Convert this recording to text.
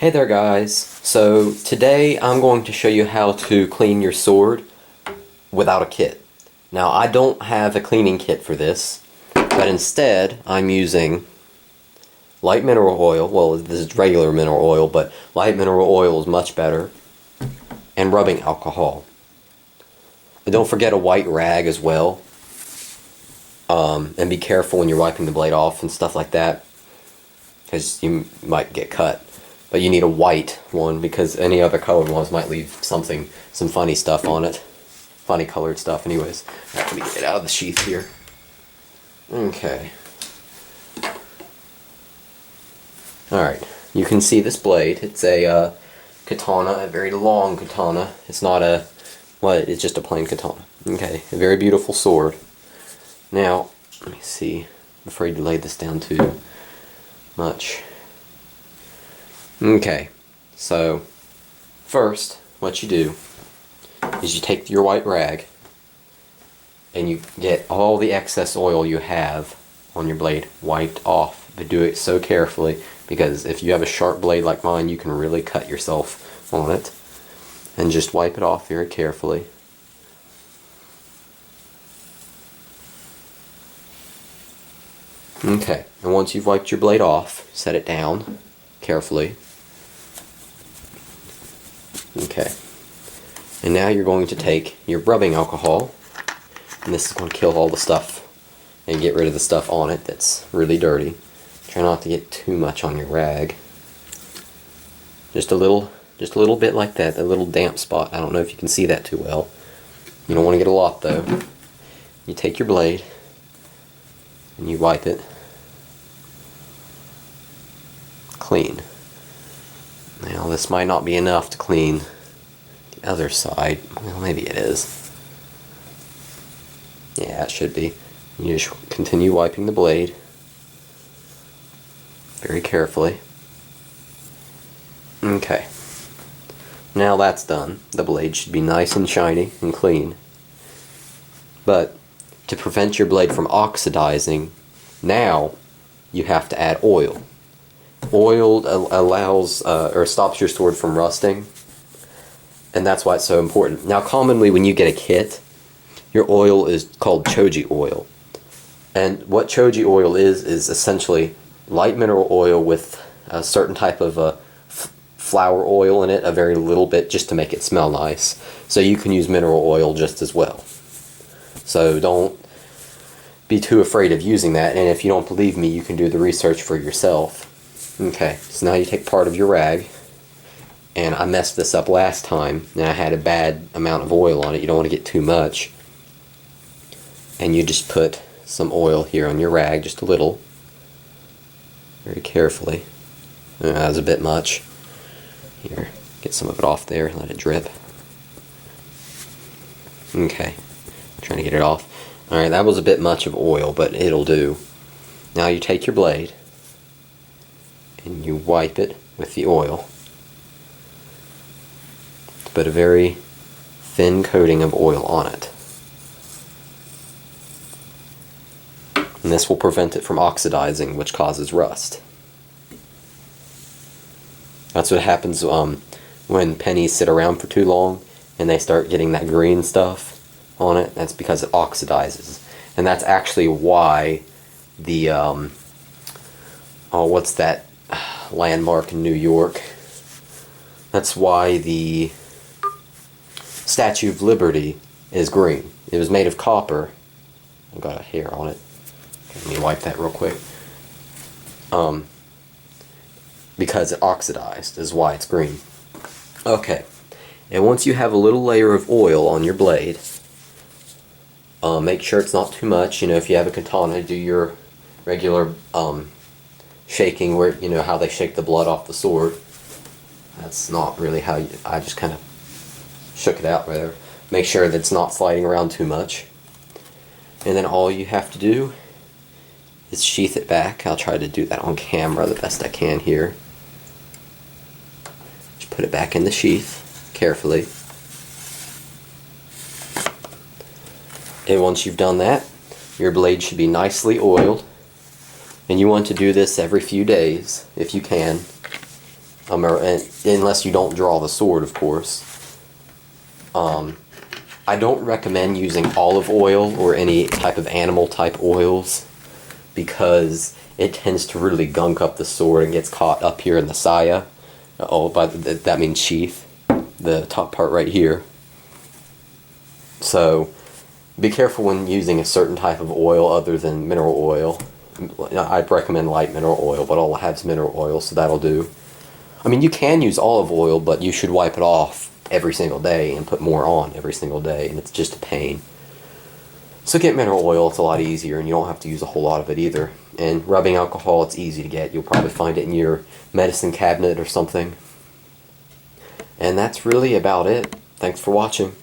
Hey there guys, so today I'm going to show you how to clean your sword without a kit. Now I don't have a cleaning kit for this, but instead I'm using light mineral oil. Well, this is regular mineral oil, but light mineral oil is much better, and rubbing alcohol. And don't forget a white rag as well, and be careful when you're wiping the blade off and stuff like that, because you might get cut. But you need a white one because any other colored ones might leave some funny stuff on it. Funny colored stuff anyways. Let me get it out of the sheath here. Okay. Alright, you can see this blade. It's a katana, a very long katana. It's not a, well, it's just a plain katana. Okay, a very beautiful sword. Now, let me see. I'm afraid to lay this down too much. Okay, so first what you do is you take your white rag and you get all the excess oil you have on your blade wiped off. But do it so carefully, because if you have a sharp blade like mine, you can really cut yourself on it. And just wipe it off very carefully. Okay, and once you've wiped your blade off, set it down carefully. Okay, and now you're going to take your rubbing alcohol, and this is going to kill all the stuff and get rid of the stuff on it that's really dirty. Try not to get too much on your rag. Just a little bit like that, a little damp spot. I don't know if you can see that too well. You don't want to get a lot though. You take your blade and you wipe it clean. Now this might not be enough to clean the other side. Well, maybe it is. Yeah, it should be. You just continue wiping the blade very carefully. Okay. Now that's done. The blade should be nice and shiny and clean. But to prevent your blade from oxidizing, now you have to add oil. Oil allows or stops your sword from rusting, and that's why it's so important. Now commonly when you get a kit, your oil is called Choji oil, and what Choji oil is essentially light mineral oil with a certain type of flower oil in it, a very little bit, just to make it smell nice. So you can use mineral oil just as well. So don't be too afraid of using that, and if you don't believe me, you can do the research for yourself. Okay, so now you take part of your rag, and I messed this up last time, and I had a bad amount of oil on it. You don't want to get too much. And you just put some oil here on your rag, just a little, very carefully. That was a bit much. Here, get some of it off there, let it drip. Okay, trying to get it off. Alright, that was a bit much of oil, but it'll do. Now you take your blade, and you wipe it with the oil. Put a very thin coating of oil on it. And this will prevent it from oxidizing, which causes rust. That's what happens when pennies sit around for too long and they start getting that green stuff on it. That's because it oxidizes. And that's actually why the, oh, what's that landmark in New York? That's why the Statue of Liberty is green. It was made of copper. I've got a hair on it. Let me wipe that real quick. Because it oxidized is why it's green. Okay, and once you have a little layer of oil on your blade, make sure it's not too much. You know, if you have a katana, do your regular shaking, where you know how they shake the blood off the sword. That's not really how I just kind of shook it out there. Make sure that it's not sliding around too much. And then all you have to do is sheath it back. I'll try to do that on camera the best I can here. Just put it back in the sheath carefully. And once you've done that, your blade should be nicely oiled. And you want to do this every few days if you can. Unless you don't draw the sword, of course. I don't recommend using olive oil or any type of animal type oils because it tends to really gunk up the sword and gets caught up here in the saya. That means sheath, the top part right here. So be careful when using a certain type of oil other than mineral oil. I'd recommend light mineral oil, but all I have is mineral oil, so that'll do. I mean, you can use olive oil, but you should wipe it off every single day and put more on every single day, and it's just a pain. So get mineral oil, it's a lot easier, and you don't have to use a whole lot of it either. And rubbing alcohol, it's easy to get. You'll probably find it in your medicine cabinet or something. And that's really about it. Thanks for watching.